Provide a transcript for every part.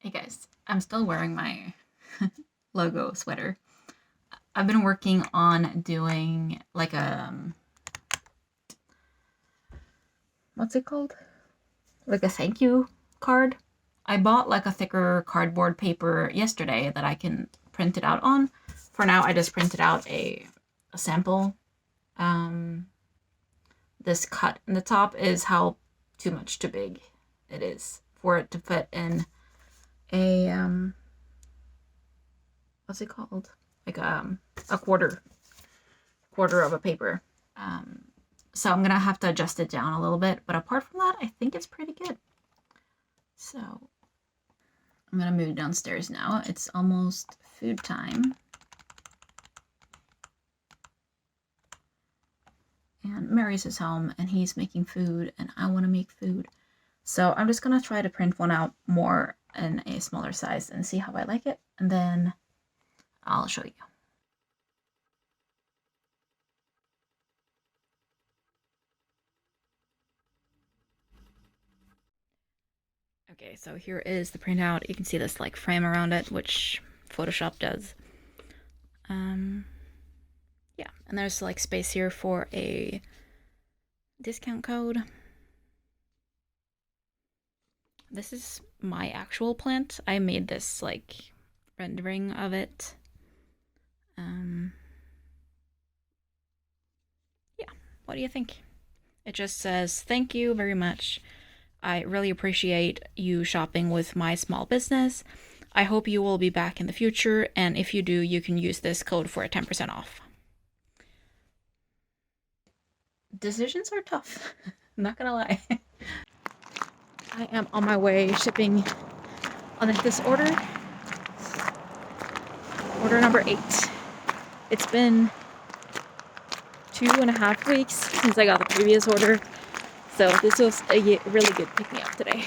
Hey guys, I'm still wearing my logo sweater. I've been working on doing like what's it called? Like a thank you card. I bought like a thicker cardboard paper yesterday that I can print it out on. For now, I just printed out a sample. This cut in the top is how too big it is for it to fit in a what's it called? Like a quarter of a paper. So I'm gonna have to adjust it down a little bit, but apart from that, I think it's pretty good. So I'm gonna move downstairs now. It's almost food time. And Mary's is home and he's making food and I wanna make food. So I'm just gonna try to print one out more in a smaller size and see how I like it. And then I'll show you. Okay, so here is the printout. You can see this like frame around it, which Photoshop does. Yeah, and there's like space here for a discount code. This is my actual plant. I made this like rendering of it. Yeah, what do you think? It just says, "Thank you very much. I really appreciate you shopping with my small business. I hope you will be back in the future, and if you do, you can use this code for a 10% off." Decisions are tough. I'm not gonna lie. I am on my way shipping on this order. Order number 8. It's been 2.5 weeks since I got the previous order, so this was a really good pick me up today.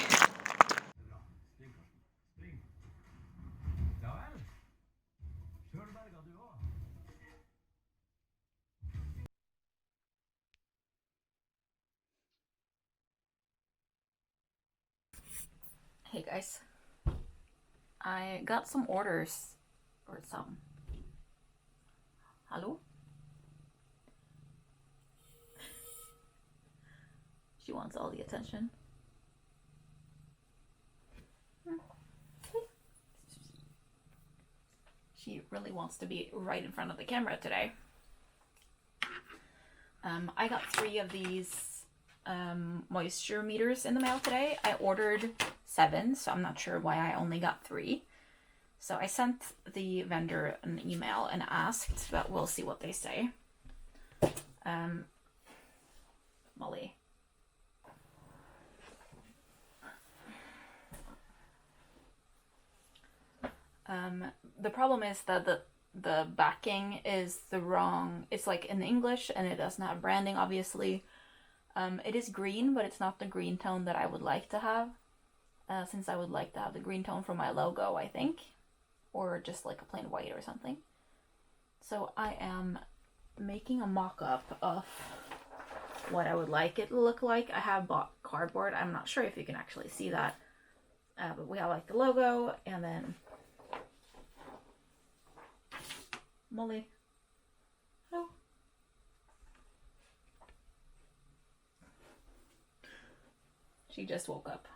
Hey guys, I got some orders, or some. Hello? She wants all the attention. She really wants to be right in front of the camera today. I got 3 of these moisture meters in the mail today. I ordered 7, so I'm not sure why I only got 3. So I sent the vendor an email and asked, but we'll see what they say. Molly. The problem is that the backing is the wrong. It's like in English and it doesn't have branding, obviously. It is green, but it's not the green tone that I would like to have. Since I would like to have the green tone for my logo, I think. Or just like a plain white or something. So I am making a mock-up of what I would like it to look like. I have bought cardboard. I'm not sure if you can actually see that. But we have like the logo and then Molly. Hello. She just woke up.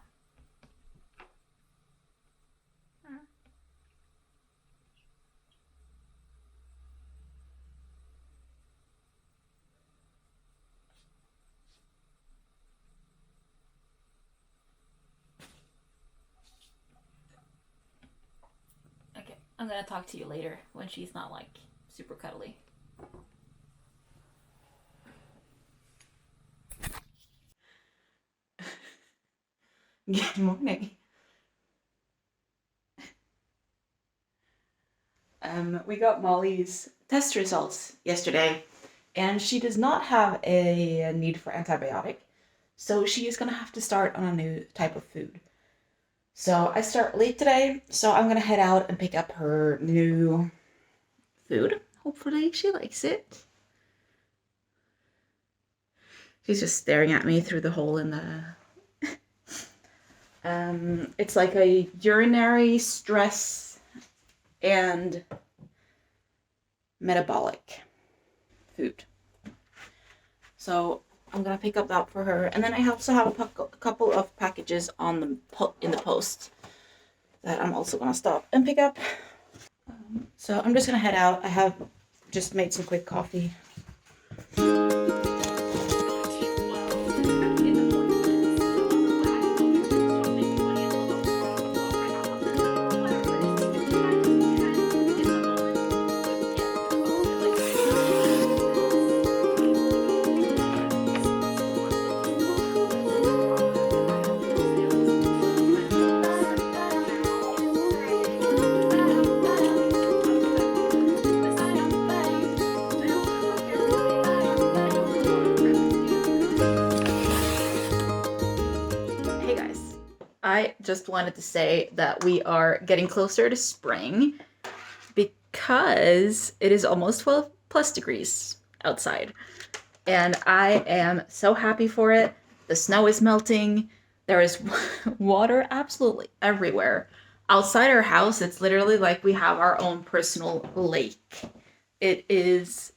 Okay, I'm gonna talk to you later when she's not like super cuddly. Good morning. We got Molly's test results yesterday, and she does not have a need for antibiotic, so she is gonna have to start on a new type of food. So I start late today, so I'm gonna head out and pick up her new food. Hopefully she likes it. She's just staring at me through the hole in the It's like a urinary stress and metabolic food. So I'm gonna pick up that for her, and then I also have a couple of packages on in the post that I'm also gonna stop and pick up. So I'm just gonna head out. I have just made some quick coffee. Hey guys, I just wanted to say that we are getting closer to spring because it is almost 12 plus degrees outside. And I am so happy for it. The snow is melting. There is water absolutely everywhere. Outside our house, it's literally like we have our own personal lake. It is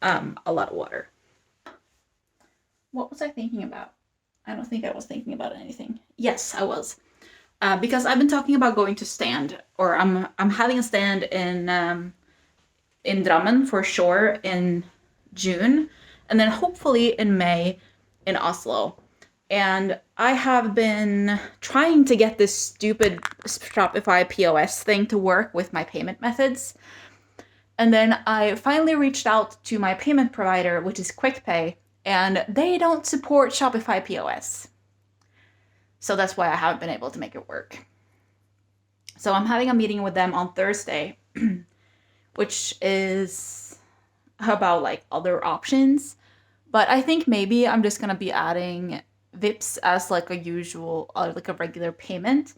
a lot of water. What was I thinking about? I don't think I was thinking about anything. Yes, I was. Because I've been talking about going to stand, or I'm having a stand in Drammen for sure in June, and then hopefully in May in Oslo. And I have been trying to get this stupid Shopify POS thing to work with my payment methods. And then I finally reached out to my payment provider, which is QuickPay, and they don't support Shopify POS. So that's why I haven't been able to make it work. So I'm having a meeting with them on Thursday, which is about like other options. But I think maybe I'm just gonna be adding Vips as like a usual, like a regular payment,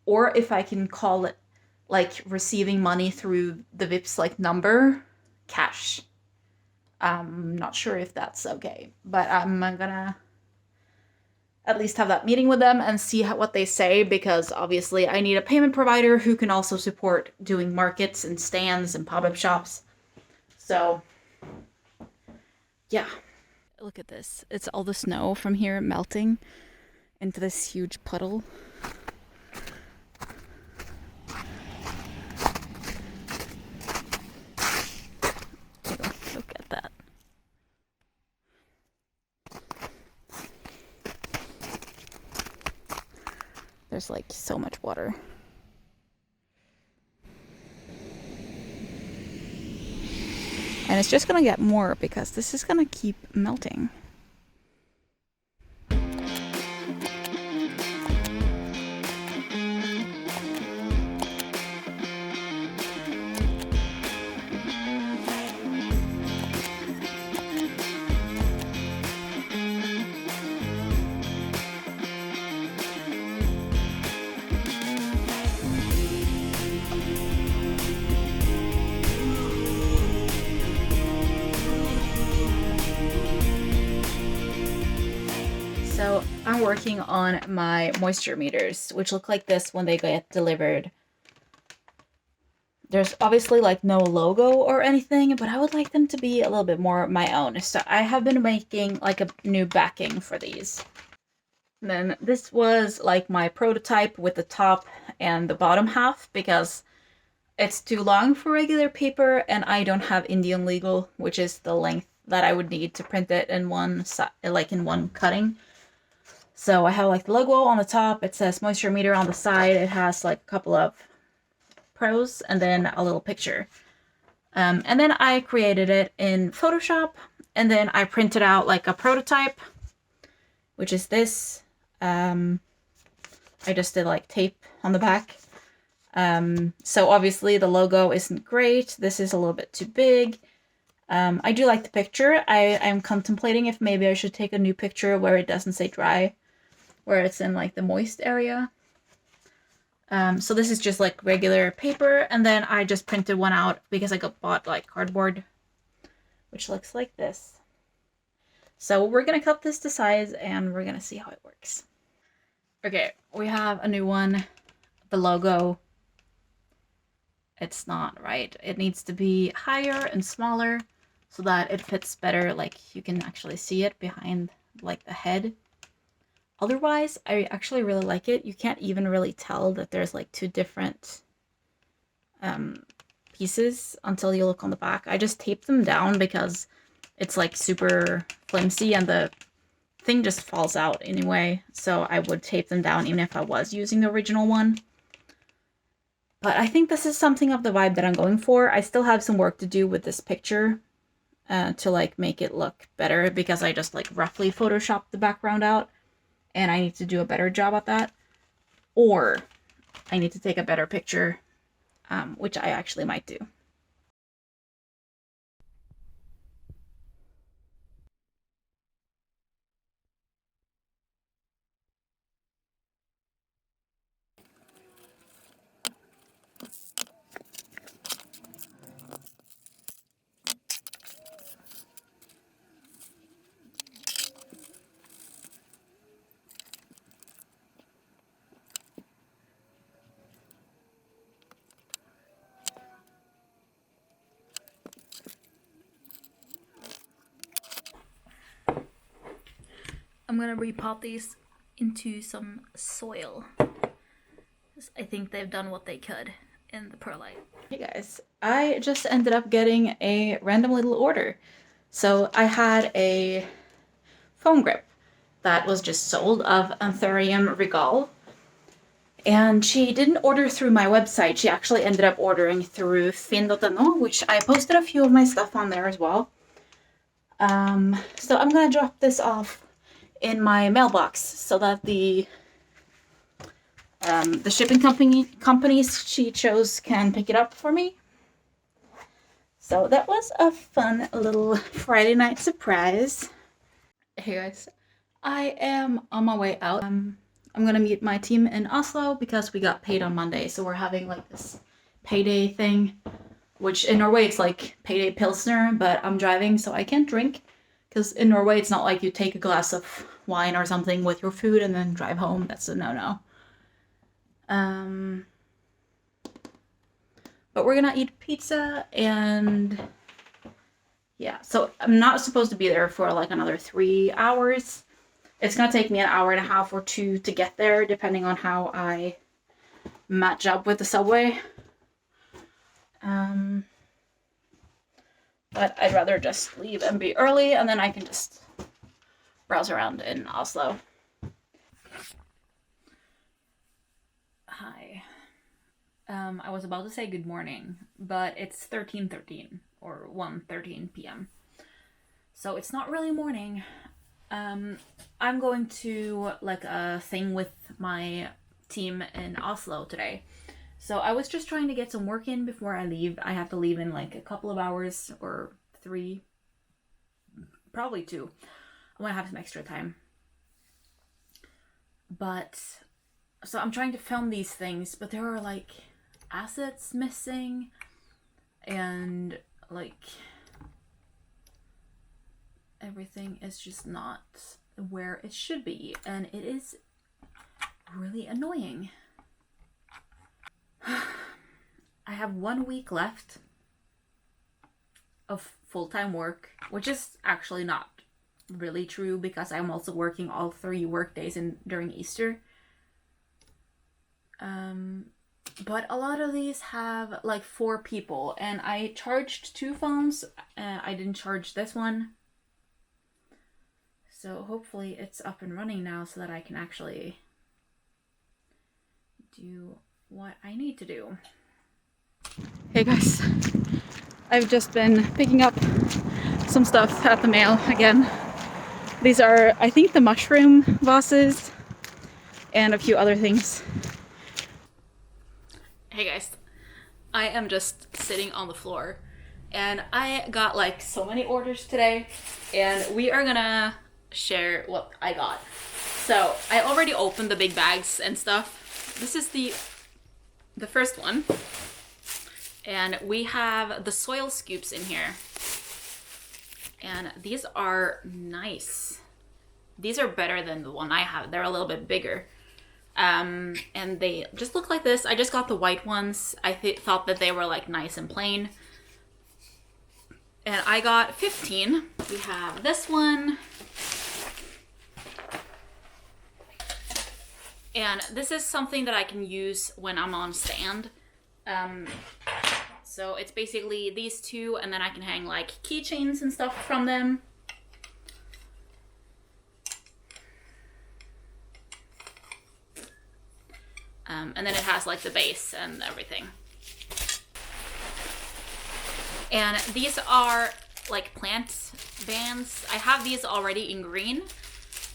or if I can call it like receiving money through the Vips like number, cash. I'm not sure if that's okay, but I'm gonna at least have that meeting with them and see what they say, because obviously I need a payment provider who can also support doing markets and stands and pop-up shops. So, yeah. Look at this. It's all the snow from here melting into this huge puddle. Look at that. There's like so much water. And it's just gonna get more because this is gonna keep melting. So I'm working on my moisture meters, which look like this when they get delivered. There's obviously like no logo or anything, but I would like them to be a little bit more my own. So I have been making like a new backing for these. And then this was like my prototype with the top and the bottom half, because it's too long for regular paper and I don't have Indian legal, which is the length that I would need to print it in one like in one cutting. So I have like the logo on the top, it says moisture meter on the side, it has like a couple of pros and then a little picture. And then I created it in Photoshop, and then I printed out like a prototype, which is this. I just did like tape on the back. So obviously the logo isn't great. This is a little bit too big. I do like the picture. I'm contemplating if maybe I should take a new picture where it doesn't say dry, where it's in like the moist area. So this is just like regular paper, and then I just printed one out because I bought like cardboard, which looks like this. So we're gonna cut this to size and we're gonna see how it works. Okay, we have a new one. The logo, it's not right. It needs to be higher and smaller so that it fits better, like you can actually see it behind like the head. Otherwise, I actually really like it. You can't even really tell that there's like two different pieces until you look on the back. I just taped them down because it's like super flimsy and the thing just falls out anyway. So I would tape them down even if I was using the original one. But I think this is something of the vibe that I'm going for. I still have some work to do with this picture to like make it look better because I just like roughly photoshopped the background out and I need to do a better job at that. Or I need to take a better picture, which I actually might do. I'm gonna repot these into some soil. I think they've done what they could in the perlite. Hey guys, I just ended up getting a random little order. So I had a foam grip that was just sold of Anthurium regal. And she didn't order through my website. She actually ended up ordering through finn.no, which I posted a few of my stuff on there as well. So I'm gonna drop this off in my mailbox so that the shipping companies she chose can pick it up for me. So that was a fun little Friday night surprise. Hey guys, I am on my way out. I'm gonna meet my team in Oslo because we got paid on Monday, so we're having like this payday thing, which in Norway it's like payday pilsner, but I'm driving so I can't drink because in Norway it's not like you take a glass of wine or something with your food and then drive home. That's a no-no. But we're gonna eat pizza and yeah, so I'm not supposed to be there for like another 3 hours. It's gonna take me an hour and a half or two to get there, depending on how I match up with the subway. But I'd rather just leave and be early, and then I can just browse around in Oslo. Hi. I was about to say good morning, but it's 13:13 or 1:13 p.m. So it's not really morning. I'm going to like a thing with my team in Oslo today. So I was just trying to get some work in before I leave. I have to leave in like a couple of hours or 3, probably 2. I'm gonna have some extra time. But so I'm trying to film these things, but there are like assets missing and like everything is just not where it should be, and it is really annoying. I have 1 week left of full-time work, which is actually not really true because I'm also working all 3 work days during Easter. But a lot of these have like 4 people, and I charged 2 phones. I didn't charge this one. So hopefully it's up and running now so that I can actually do what I need to do. Hey guys, I've just been picking up some stuff at the mail again. These are, I think, the mushroom vases and a few other things. Hey guys, I am just sitting on the floor and I got like so many orders today, and we are gonna share what I got. So I already opened the big bags and stuff. This is the first one, and we have the soil scoops in here, and these are nice. These are better than the one I have. They're a little bit bigger. And they just look like this. I just got the white ones. I thought that they were like nice and plain. And I got 15. We have this one. And this is something that I can use when I'm on stand. So it's basically these two, and then I can hang like keychains and stuff from them. And then it has like the base and everything. And these are like plant bands. I have these already in green,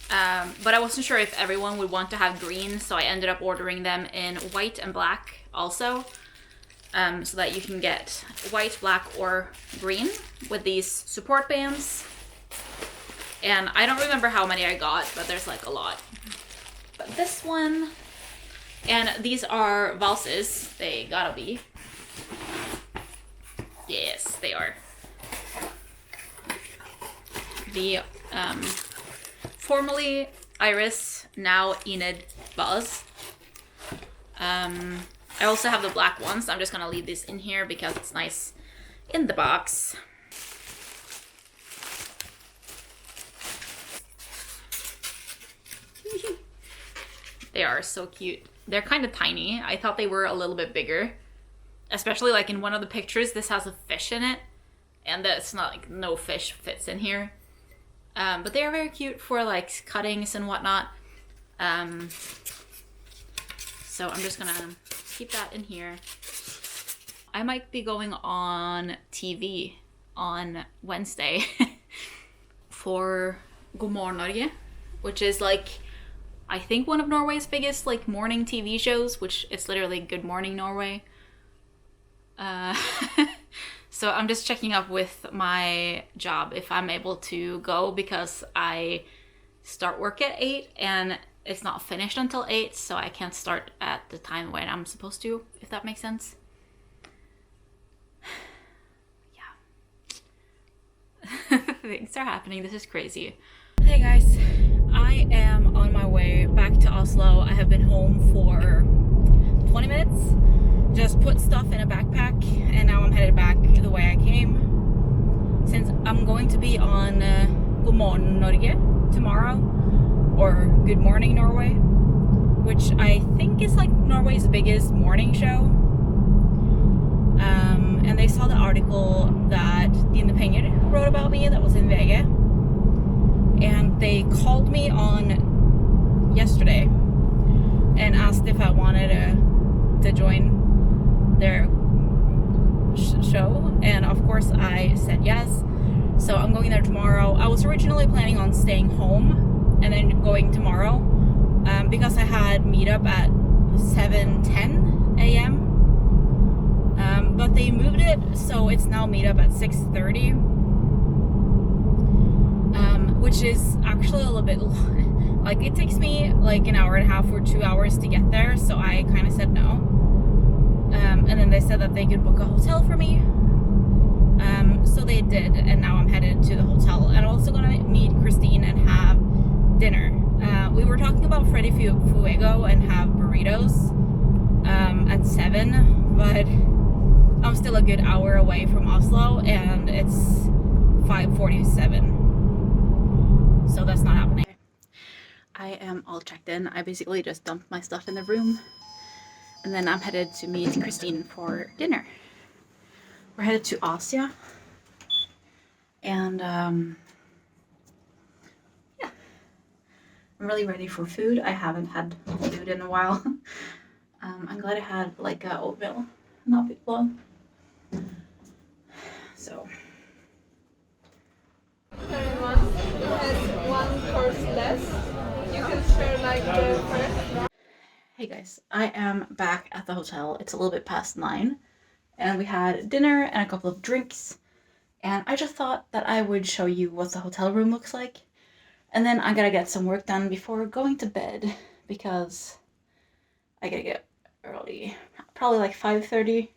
but I wasn't sure if everyone would want to have green, so I ended up ordering them in white and black also, so that you can get white, black, or green with these support bands. And I don't remember how many I got, but there's like a lot. But this one, and these are valses. They gotta be. Yes, they are. The formerly Iris, now Enid vase. I also have the black ones. I'm just gonna leave this in here because it's nice in the box. They are so cute. They're kind of tiny. I thought they were a little bit bigger. Especially like in one of the pictures, this has a fish in it. And that's not like no fish fits in here. But they are very cute for like cuttings and whatnot. So I'm just gonna keep that in here. I might be going on TV on Wednesday for God Morgen Norge, which is like, I think one of Norway's biggest like morning TV shows, which it's literally Good Morning Norway. So I'm just checking up with my job if I'm able to go, because I start work at 8 and it's not finished until 8, so I can't start at the time when I'm supposed to, if that makes sense. Yeah. Things are happening. This is crazy. Hey guys, I am on my way back to Oslo. I have been home for 20 minutes. Just put stuff in a backpack, and now I'm headed back the way I came. Since I'm going to be on God Morgen Norge tomorrow, or Good Morning Norway, which I think is like Norway's biggest morning show. And they saw the article that Dine Penger wrote about me that was in VG. And they called me on yesterday and asked if I wanted to join their show, and of course I said yes. So I'm going there tomorrow. I was originally planning on staying home and then going tomorrow, because I had meetup at 7:10 a.m. But they moved it, so it's now meetup at 6:30, which is actually a little bit like, it takes me like an hour and a half or 2 hours to get there, so I kind of said no. And then they said that they could book a hotel for me. So they did, and now I'm headed to the hotel. And I'm also gonna meet Christine and have dinner. We were talking about Freddy Fuego and have burritos at 7, but I'm still a good hour away from Oslo, and it's 5:47. So that's not happening. I am all checked in. I basically just dumped my stuff in the room. And then I'm headed to meet Christine for dinner. We're headed to Asia. And yeah, I'm really ready for food. I haven't had food in a while. I'm glad I had like oatmeal, not big long. So. Everyone has one course less. You can share like the first. Hey guys, I am back at the hotel. It's a little bit past 9, and we had dinner and a couple of drinks, and I just thought that I would show you what the hotel room looks like, and then I gotta get some work done before going to bed, because I gotta get early, probably like 5:30,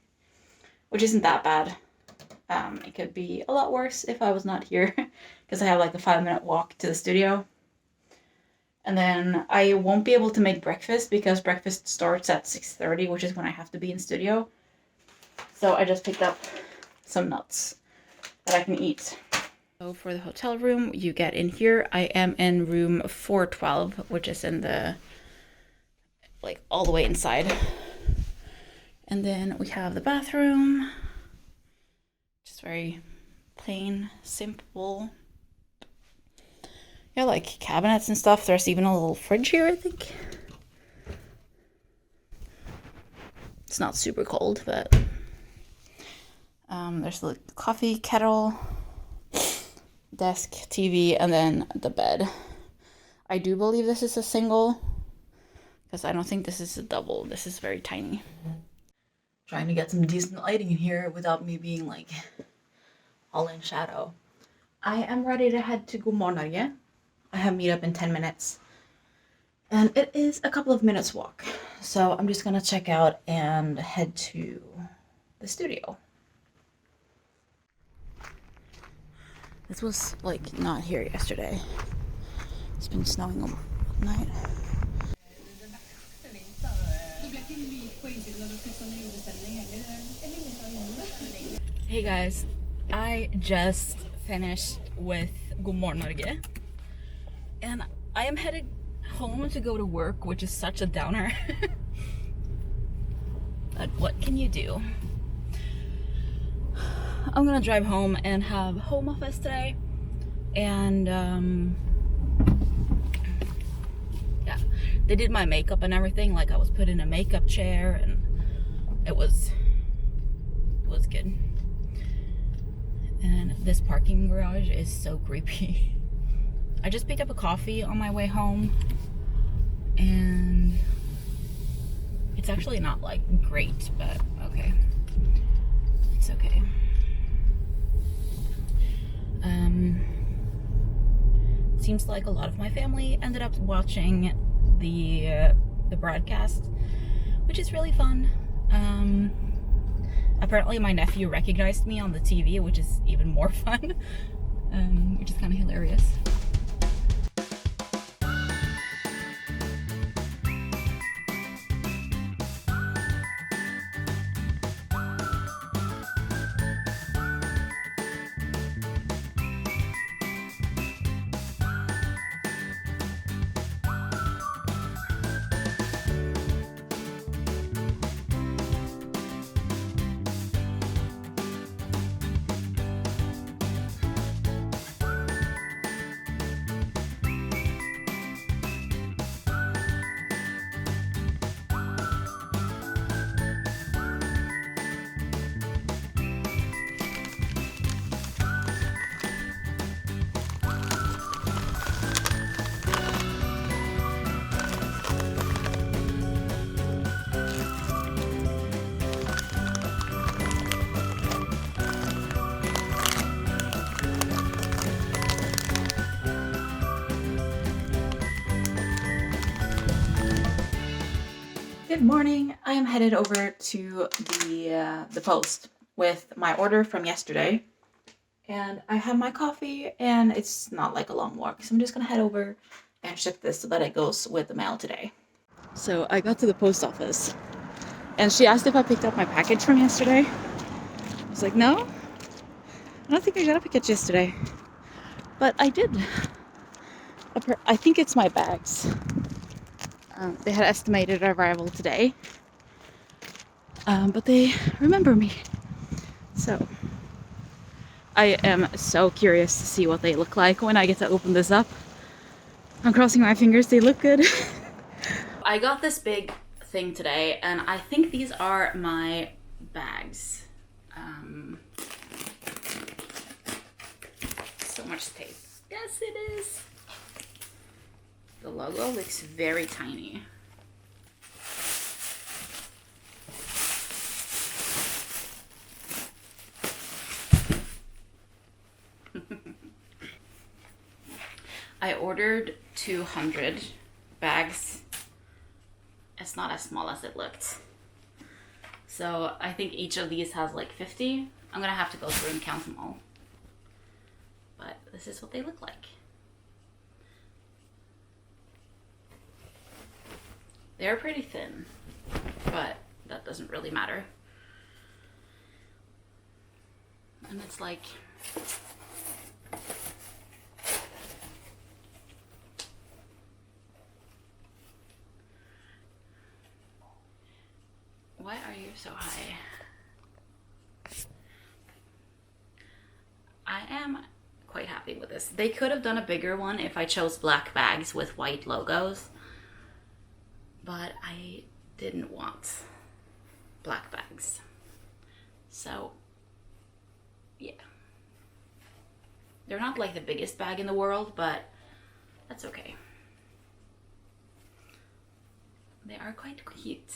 which isn't that bad. It could be a lot worse if I was not here, because I have like a 5-minute walk to the studio. And then I won't be able to make breakfast because breakfast starts at 6:30, which is when I have to be in studio. So I just picked up some nuts that I can eat. So for the hotel room, you get in here. I am in room 412, which is in the, like, all the way inside. And then we have the bathroom. Just very plain, simple. Yeah, like cabinets and stuff. There's even a little fridge here, I think. It's not super cold, but there's the coffee kettle, desk, TV, and then the bed. I do believe this is a single, because I don't think this is a double. This is very tiny. Trying to get some decent lighting in here without me being like all in shadow. I am ready to head to God Morgen Norge. I have meetup in 10 minutes. And it is a couple of minutes walk. So I'm just gonna check out and head to the studio. This was like not here yesterday. It's been snowing all night. Hey guys, I just finished with God Morgen Norge. And I am headed home to go to work, which is such a downer. But what can you do? I'm gonna drive home and have home office today. And yeah, they did my makeup and everything. Like I was put in a makeup chair and it was good. And this parking garage is so creepy. I just picked up a coffee on my way home and it's actually not like great, but okay. It's okay. Seems like a lot of my family ended up watching the broadcast, which is really fun. Apparently my nephew recognized me on the TV, which is even more fun, which is kind of hilarious. Good morning. I am headed over to the post with my order from yesterday. And I have my coffee and it's not like a long walk. So I'm just gonna head over and ship this so that it goes with the mail today. So I got to the post office and she asked if I picked up my package from yesterday. I was like, no, I don't think I got a package yesterday. But I did. I think it's my bags. They had estimated arrival today, but they remember me. So I am so curious to see what they look like when I get to open this up. I'm crossing my fingers they look good. I got this big thing today and I think these are my bags. So much tape. Yes, it is. The logo looks very tiny. I ordered 200 bags. It's not as small as it looked. So I think each of these has like 50. I'm gonna have to go through and count them all. But this is what they look like. They're pretty thin, but that doesn't really matter. And it's like, why are you so high? I am quite happy with this. They could have done a bigger one if I chose black bags with white logos, but I didn't want black bags. So, yeah. They're not like the biggest bag in the world, but that's okay. They are quite cute.